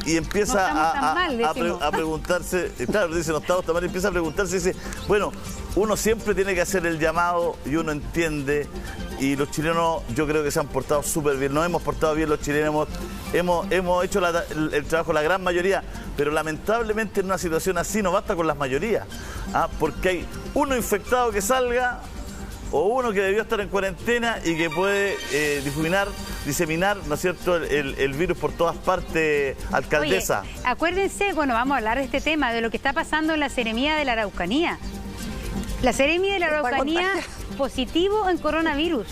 y empieza no estamos tan mal, a preguntarse, claro, dice, no estamos tan mal, y empieza a preguntarse, dice, bueno, uno siempre tiene que hacer el llamado y uno entiende, y los chilenos yo creo que se han portado súper bien, nos hemos portado bien los chilenos, hemos hecho el trabajo la gran mayoría, pero lamentablemente en una situación así no basta con las mayorías, porque hay uno infectado que salga, o uno que debió estar en cuarentena y que puede diseminar, ¿no es cierto?, el virus por todas partes, alcaldesa. Oye, acuérdense, bueno, vamos a hablar de este tema, de lo que está pasando en la Seremía de la Araucanía. La Seremía de la Araucanía positivo en coronavirus.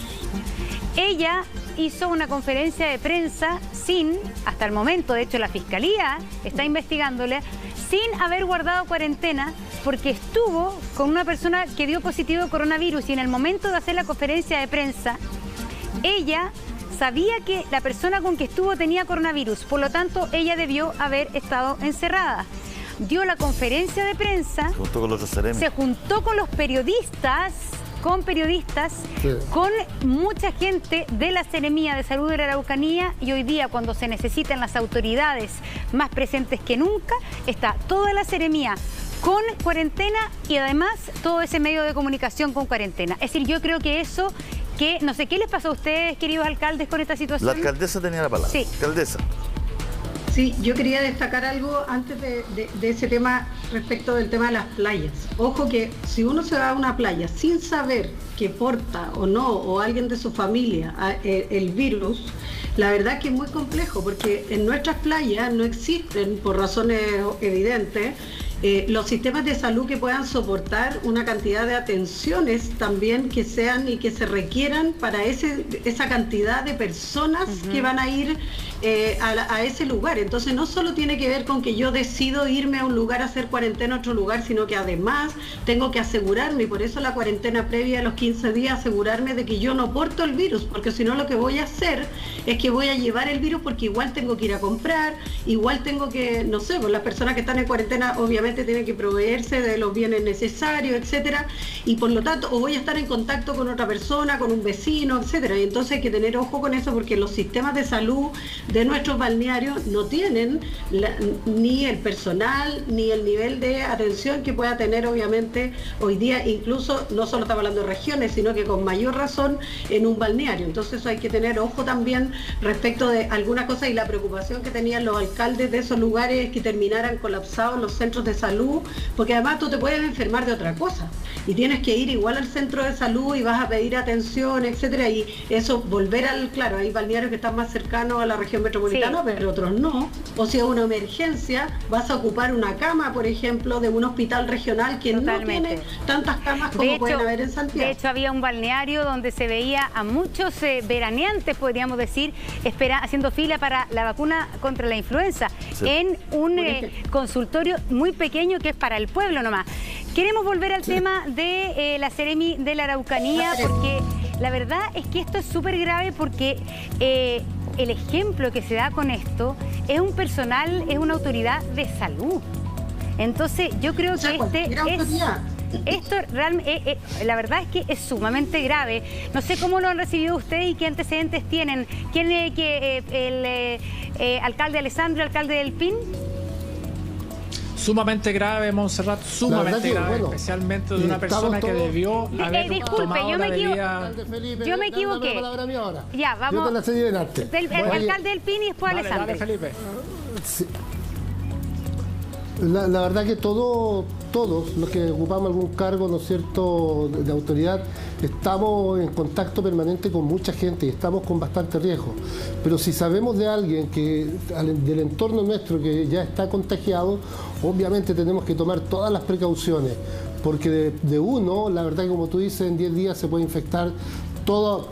Ella hizo una conferencia de prensa sin, hasta el momento, de hecho la Fiscalía está investigándole, sin haber guardado cuarentena, porque estuvo con una persona que dio positivo coronavirus y en el momento de hacer la conferencia de prensa, ella sabía que la persona con que estuvo tenía coronavirus, por lo tanto ella debió haber estado encerrada. Dio la conferencia de prensa, se juntó con los periodistas, sí, con mucha gente de la Seremía de Salud de la Araucanía, y hoy día, cuando se necesitan las autoridades más presentes que nunca, está toda la Seremía con cuarentena y además todo ese medio de comunicación con cuarentena. Es decir, yo creo que eso, que no sé qué les pasó a ustedes, queridos alcaldes, con esta situación. La alcaldesa tenía la palabra. Sí. Alcaldesa. Sí, yo quería destacar algo antes de ese tema respecto del tema de las playas. Ojo que si uno se va a una playa sin saber que porta o no, o alguien de su familia, el virus, la verdad que es muy complejo, porque en nuestras playas no existen, por razones evidentes, los sistemas de salud que puedan soportar una cantidad de atenciones también que sean y que se requieran para esa cantidad de personas que van a ir a ese lugar. Entonces no solo tiene que ver con que yo decido irme a un lugar a hacer cuarentena a otro lugar, sino que además tengo que asegurarme, y por eso la cuarentena previa a los 15 días, asegurarme de que yo no porto el virus, porque si no lo que voy a hacer es que voy a llevar el virus, porque igual tengo que ir a comprar, igual tengo que, no sé, pues las personas que están en cuarentena obviamente tienen que proveerse de los bienes necesarios, etcétera, y por lo tanto, o voy a estar en contacto con otra persona, con un vecino, etcétera, y entonces hay que tener ojo con eso, porque los sistemas de salud de nuestros balnearios no tienen ni el personal, ni el nivel de atención que pueda tener obviamente hoy día, incluso no solo estamos hablando de regiones, sino que con mayor razón en un balneario. Entonces hay que tener ojo también respecto de algunas cosas, y la preocupación que tenían los alcaldes de esos lugares, que terminaran colapsados los centros de salud, porque además tú te puedes enfermar de otra cosa y tienes que ir igual al centro de salud y vas a pedir atención, etcétera, y eso volver claro, hay balnearios que están más cercanos a la región metropolitana, sí, pero otros no, o si es una emergencia vas a ocupar una cama, por ejemplo, de un hospital regional que totalmente no tiene tantas camas como pueden haber en Santiago. De hecho había un balneario donde se veía a muchos veraneantes, podríamos decir, haciendo fila para la vacuna contra la influenza, sí, en un consultorio muy pequeño que es para el pueblo nomás. Queremos volver al tema de la Seremi de la Araucanía, porque la verdad es que esto es súper grave, porque el ejemplo que se da con esto es un personal, es una autoridad de salud. Entonces yo creo que esto realmente, la verdad es que es sumamente grave. No sé cómo lo han recibido ustedes y qué antecedentes tienen. ¿Quién es el alcalde Alessandro, alcalde del PIN? Sumamente grave, Montserrat, sumamente grave, bueno, especialmente de una persona que debió haber tomado la medida. Yo me equivoqué. Ya, vamos. Yo te la cedí en arte. El alcalde del PIN y después Alessandro. Dale, Felipe. Sí. La verdad que todos los que ocupamos algún cargo, ¿no es cierto?, de autoridad, estamos en contacto permanente con mucha gente y estamos con bastante riesgo. Pero si sabemos de alguien del entorno nuestro que ya está contagiado, obviamente tenemos que tomar todas las precauciones, porque de uno, la verdad que como tú dices, en 10 días se puede infectar toda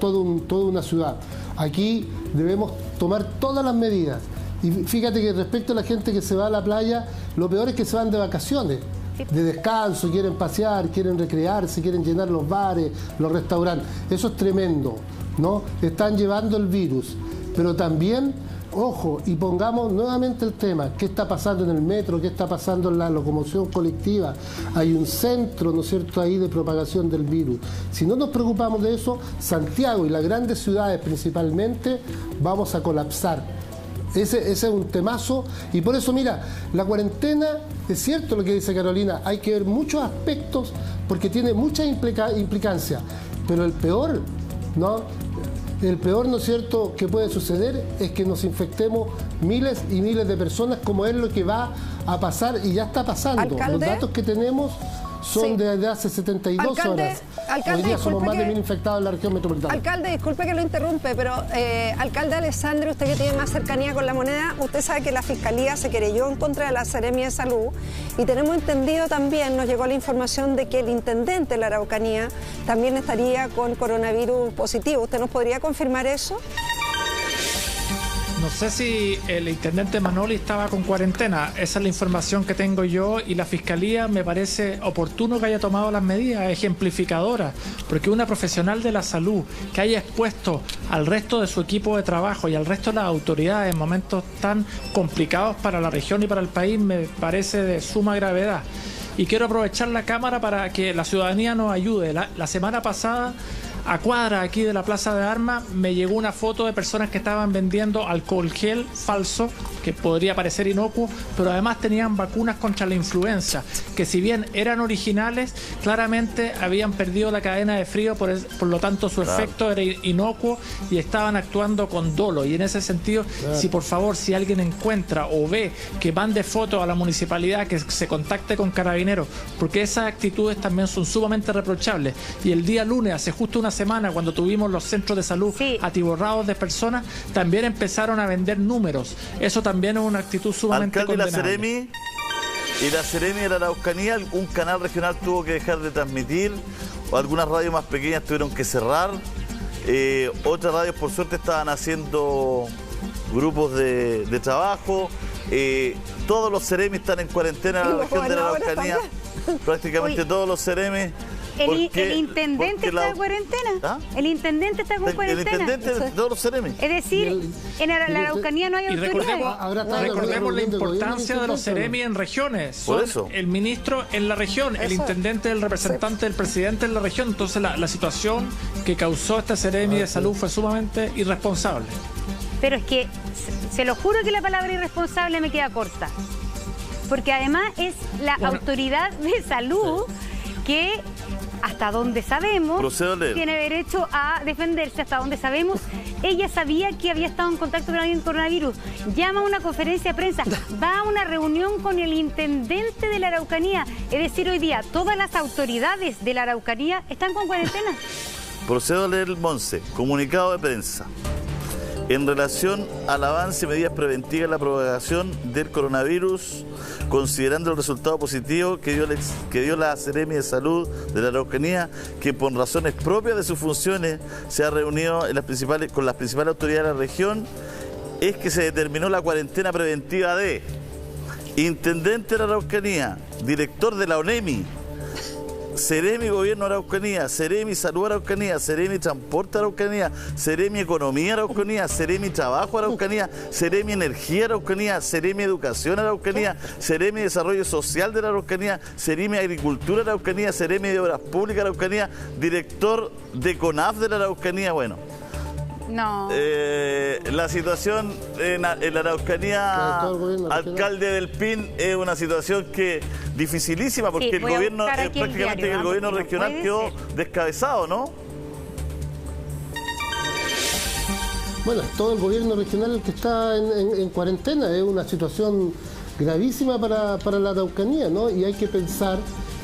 una ciudad. Aquí debemos tomar todas las medidas. Y fíjate que respecto a la gente que se va a la playa, lo peor es que se van de vacaciones, de descanso, quieren pasear, quieren recrearse, quieren llenar los bares, los restaurantes. Eso es tremendo, ¿no? Están llevando el virus. Pero también, ojo, y pongamos nuevamente el tema, ¿qué está pasando en el metro? ¿Qué está pasando en la locomoción colectiva? Hay un centro, ¿no es cierto?, ahí de propagación del virus. Si no nos preocupamos de eso, Santiago y las grandes ciudades principalmente, vamos a colapsar. Ese es un temazo, y por eso, mira, la cuarentena, es cierto lo que dice Carolina, hay que ver muchos aspectos porque tiene mucha implicancia, pero el peor, ¿no? El peor, ¿no es cierto?, que puede suceder es que nos infectemos miles y miles de personas, como es lo que va a pasar y ya está pasando. ¿Alcalde? Los datos que tenemos son de hace 72 horas. Alcalde, hoy día somos más de 1000 infectados en la región metropolitana. Alcalde, disculpe que lo interrumpe, pero alcalde Alessandri, usted que tiene más cercanía con la moneda, usted sabe que la Fiscalía se querelló en contra de la Seremi de Salud y tenemos entendido también, nos llegó la información de que el intendente de la Araucanía también estaría con coronavirus positivo. ¿Usted nos podría confirmar eso? No sé si el intendente Manoli estaba con cuarentena, esa es la información que tengo yo, y la Fiscalía me parece oportuno que haya tomado las medidas ejemplificadoras, porque una profesional de la salud que haya expuesto al resto de su equipo de trabajo y al resto de las autoridades en momentos tan complicados para la región y para el país me parece de suma gravedad. Y quiero aprovechar la cámara para que la ciudadanía nos ayude. La semana pasada, a cuadra aquí de la Plaza de Armas, me llegó una foto de personas que estaban vendiendo alcohol gel falso, que podría parecer inocuo, pero además tenían vacunas contra la influenza, que si bien eran originales, claramente habían perdido la cadena de frío, por lo tanto su efecto era inocuo y estaban actuando con dolo. Y en ese sentido, si por favor, si alguien encuentra o ve que mande fotos a la municipalidad, que se contacte con Carabineros, porque esas actitudes también son sumamente reprochables. Y el día lunes, hace justo una semana, cuando tuvimos los centros de salud atiborrados de personas, también empezaron a vender números. Eso también es una actitud sumamente condenable. Y la Seremi de la Araucanía, un canal regional tuvo que dejar de transmitir, o algunas radios más pequeñas tuvieron que cerrar, otras radios por suerte estaban haciendo grupos de trabajo, todos los Seremi están en cuarentena en la región de la Araucanía, prácticamente todos los Seremi. ¿El intendente está en cuarentena? ¿Ah? ¿El intendente está con cuarentena? El intendente de todos los Seremi. Es decir, en la Araucanía no hay autoridad. Recordemos la importancia de los Seremi en regiones. Son el ministro en la región, el intendente, el representante del presidente en la región. Entonces la situación que causó este Seremi de salud fue sumamente irresponsable. Pero es que, se lo juro que la palabra irresponsable me queda corta. Porque además es la autoridad de salud que, hasta donde sabemos, tiene derecho a defenderse, hasta donde sabemos, ella sabía que había estado en contacto con alguien con coronavirus, llama a una conferencia de prensa, va a una reunión con el intendente de la Araucanía, es decir, hoy día todas las autoridades de la Araucanía están con cuarentena. Procedo a leer el Monse, comunicado de prensa. En relación al avance y medidas preventivas en la propagación del coronavirus, considerando el resultado positivo que dio la Seremi de Salud de la Araucanía, que por razones propias de sus funciones se ha reunido con las principales autoridades de la región, es que se determinó la cuarentena preventiva de intendente de la Araucanía, director de la ONEMI, Seremi Gobierno Araucanía, Seremi Salud Araucanía, Seremi Transporte Araucanía, Seremi Economía Araucanía, Seremi Trabajo Araucanía, Seremi Energía Araucanía, Seremi Educación Araucanía, Seremi Desarrollo Social de la Araucanía, Seremi Agricultura Araucanía, Seremi de Obras Públicas Araucanía, director de CONAF de la Araucanía. Bueno, no. La situación en la Araucanía, alcalde del PIN, es una situación que dificilísima, porque el gobierno, prácticamente el gobierno regional quedó descabezado, ¿no? Bueno, todo el gobierno regional el que está en cuarentena, es una situación gravísima para la Araucanía, ¿no? Y hay que pensar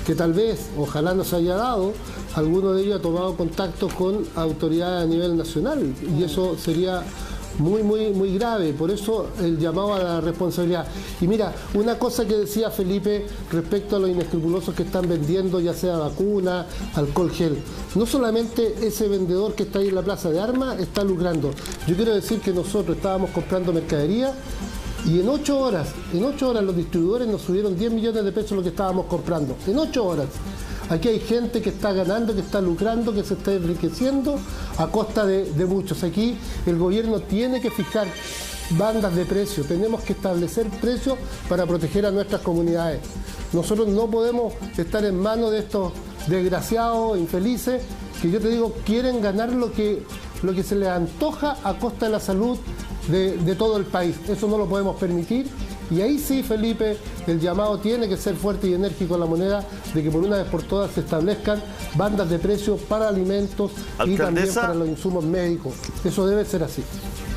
que tal vez, ojalá no se haya dado, alguno de ellos ha tomado contacto con autoridades a nivel nacional, y eso sería muy grave. Por eso el llamado a la responsabilidad. Y mira, una cosa que decía Felipe respecto a los inescrupulosos que están vendiendo, ya sea vacuna, alcohol gel, no solamente ese vendedor que está ahí en la Plaza de Armas está lucrando. Yo quiero decir que nosotros estábamos comprando mercadería y en 8 horas los distribuidores nos subieron 10 millones de pesos lo que estábamos comprando. En 8 horas. Aquí hay gente que está ganando, que está lucrando, que se está enriqueciendo a costa de muchos. Aquí el gobierno tiene que fijar bandas de precios, tenemos que establecer precios para proteger a nuestras comunidades. Nosotros no podemos estar en manos de estos desgraciados, infelices, que yo te digo, quieren ganar lo que se les antoja a costa de la salud de todo el país. Eso no lo podemos permitir. Y ahí sí, Felipe, el llamado tiene que ser fuerte y enérgico en la moneda, de que por una vez por todas se establezcan bandas de precios para alimentos y también para los insumos médicos. Eso debe ser así.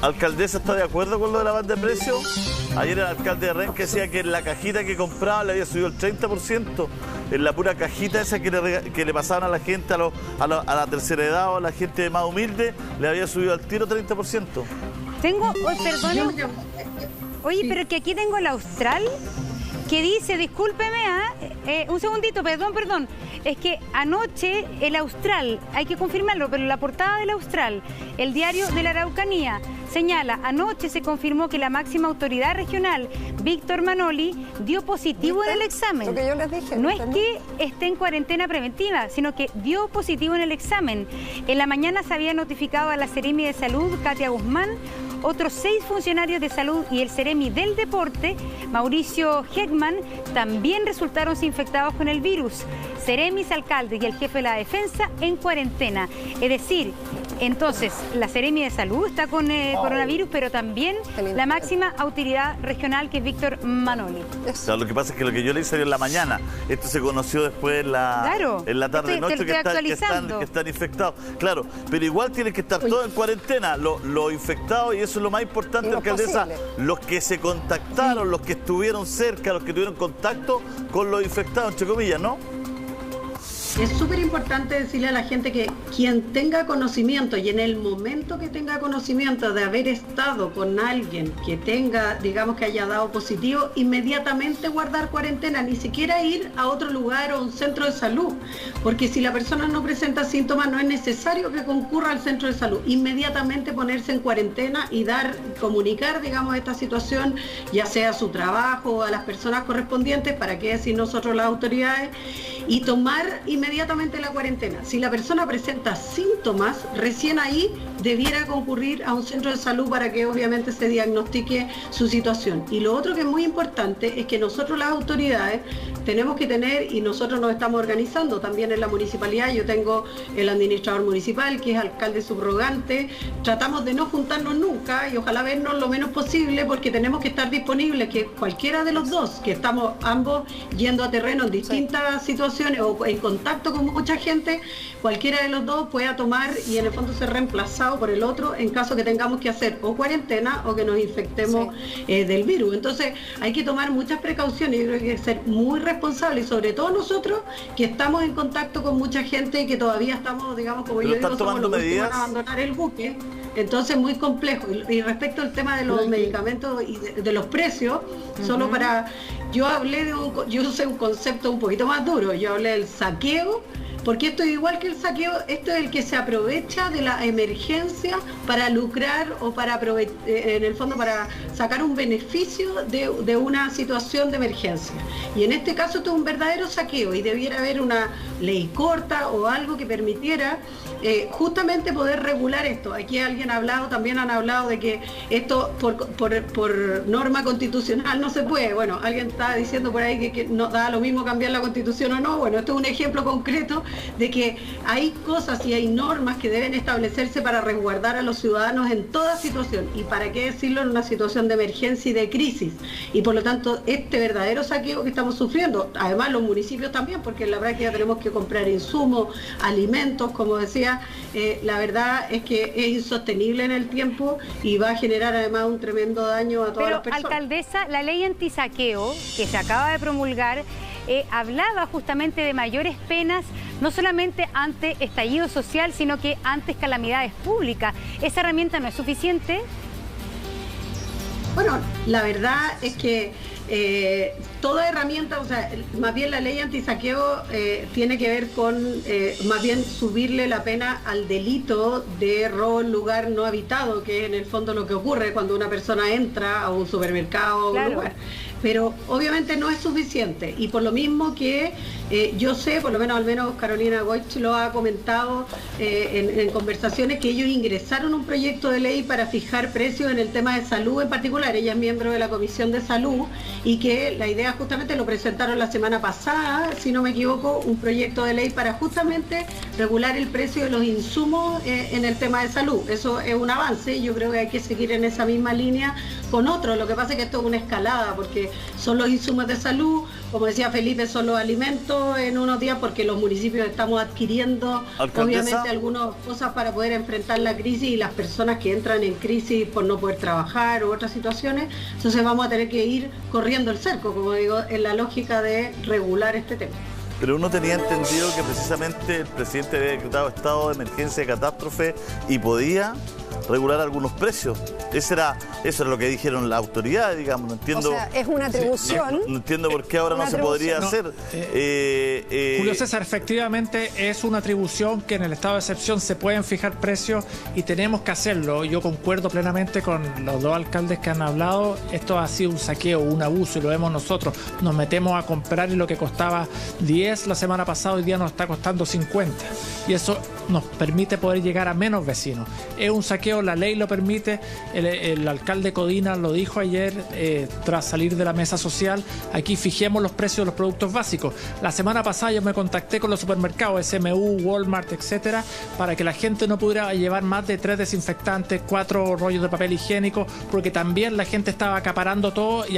¿Alcaldesa está de acuerdo con lo de la banda de precios? Ayer el alcalde de Renque decía que en la cajita que compraba le había subido el 30%. En la pura cajita esa que le pasaban a la gente, a la tercera edad o a la gente más humilde, le había subido al tiro 30%. Tengo, perdón. Oye, pero que aquí tengo el Austral, que dice, discúlpeme, un segundito, perdón. Es que anoche el Austral, hay que confirmarlo, pero la portada del Austral, el diario de la Araucanía, señala, anoche se confirmó que la máxima autoridad regional, Víctor Manoli, dio positivo en el examen. Lo que yo les dije. No es que esté en cuarentena preventiva, sino que dio positivo en el examen. En la mañana se había notificado a la Seremi de Salud, Katia Guzmán, otros 6 funcionarios de salud y el Seremi del Deporte, Mauricio Heckman, también resultaron infectados con el virus. Seremis, alcaldes y el jefe de la defensa en cuarentena. Es decir, entonces la Seremi de Salud está con coronavirus, pero también la máxima autoridad regional, que es Víctor Manoli. O sea, lo que pasa es que lo que yo le hice en la mañana, esto se conoció después en la tarde-noche, que están infectados. Claro, pero igual tienen que estar todos en cuarentena, los infectados, y eso es lo más importante, alcaldesa, los que se contactaron, los que estuvieron cerca, los que tuvieron contacto con los infectados, entre comillas, ¿no? Es súper importante decirle a la gente que quien tenga conocimiento, y en el momento que tenga conocimiento de haber estado con alguien que tenga, digamos, que haya dado positivo, inmediatamente guardar cuarentena, ni siquiera ir a otro lugar o a un centro de salud, porque si la persona no presenta síntomas no es necesario que concurra al centro de salud, inmediatamente ponerse en cuarentena y comunicar, digamos, esta situación, ya sea a su trabajo o a las personas correspondientes, para qué decir nosotros las autoridades, y tomar inmediatamente la cuarentena. Si la persona presenta síntomas, recién ahí debiera concurrir a un centro de salud para que obviamente se diagnostique su situación. Y lo otro que es muy importante es que nosotros, las autoridades, tenemos que tener, y nosotros nos estamos organizando también en la municipalidad, yo tengo el administrador municipal que es alcalde subrogante, tratamos de no juntarnos nunca y ojalá vernos lo menos posible, porque tenemos que estar disponibles, que cualquiera de los dos, que estamos ambos yendo a terreno en distintas situaciones o en contacto con mucha gente, cualquiera de los dos pueda tomar y en el fondo ser reemplazado por el otro en caso que tengamos que hacer o cuarentena o que nos infectemos del virus. Entonces hay que tomar muchas precauciones, yo creo que hay que ser muy responsables, y sobre todo nosotros que estamos en contacto con mucha gente y que todavía estamos, digamos, como yo digo, somos los últimos a abandonar el buque. Entonces muy complejo. Y respecto al tema de los medicamentos y de los precios, solo para... Yo usé un concepto un poquito más duro, yo hablé del saqueo, porque esto es igual que el saqueo, esto es el que se aprovecha de la emergencia para lucrar o para en el fondo para sacar un beneficio de una situación de emergencia. Y en este caso esto es un verdadero saqueo y debiera haber una ley corta o algo que permitiera justamente poder regular esto. Aquí también han hablado de que esto por norma constitucional no se puede. Bueno, alguien está diciendo por ahí que no da lo mismo cambiar la constitución o no. Bueno, esto es un ejemplo concreto de que hay cosas y hay normas que deben establecerse para resguardar a los ciudadanos en toda situación, y para qué decirlo en una situación de emergencia y de crisis. Y por lo tanto, este verdadero saqueo que estamos sufriendo, además los municipios también, porque en la práctica tenemos que comprar insumos, alimentos, como decía, la verdad es que es insostenible en el tiempo y va a generar además un tremendo daño a todas las personas. Pero, alcaldesa, la ley antisaqueo que se acaba de promulgar hablaba justamente de mayores penas, no solamente ante estallido social, sino que ante calamidades públicas. ¿Esa herramienta no es suficiente? Bueno, la verdad es que toda herramienta, o sea, más bien la ley antisaqueo tiene que ver con más bien subirle la pena al delito de robo en lugar no habitado, que es en el fondo lo que ocurre cuando una persona entra a un supermercado o un lugar. pero obviamente no es suficiente, y por lo mismo que yo sé, por lo menos al menos Carolina Goich lo ha comentado en conversaciones, que ellos ingresaron un proyecto de ley para fijar precios en el tema de salud en particular. Ella es miembro de la Comisión de Salud, y que la idea justamente lo presentaron la semana pasada, si no me equivoco, un proyecto de ley para justamente regular el precio de los insumos en el tema de salud. Eso es un avance, y yo creo que hay que seguir en esa misma línea con otros. Lo que pasa es que esto es una escalada, porque son los insumos de salud, como decía Felipe, son los alimentos en unos días, porque los municipios estamos adquiriendo obviamente algunas cosas para poder enfrentar la crisis, y las personas que entran en crisis por no poder trabajar u otras situaciones. Entonces vamos a tener que ir corriendo el cerco, como digo, en la lógica de regular este tema. Pero uno tenía entendido que precisamente el presidente había decretado estado de emergencia, de catástrofe, y podía regular algunos precios. Eso era lo que dijeron las autoridades, digamos. No entiendo. O sea, es una atribución. No entiendo por qué ahora no se podría hacer. Julio César, efectivamente es una atribución que en el estado de excepción se pueden fijar precios y tenemos que hacerlo. Yo concuerdo plenamente con los dos alcaldes que han hablado. Esto ha sido un saqueo, un abuso, y lo vemos nosotros. Nos metemos a comprar, y lo que costaba 10 la semana pasada, hoy día nos está costando 50. Y eso nos permite poder llegar a menos vecinos. Es un saqueo, la ley lo permite. El alcalde Codina lo dijo ayer, tras salir de la mesa social: aquí fijemos los precios de los productos básicos. La semana pasada yo me contacté con los supermercados, SMU, Walmart, etcétera, para que la gente no pudiera llevar más de 3 desinfectantes, 4 rollos de papel higiénico, porque también la gente estaba acaparando todo y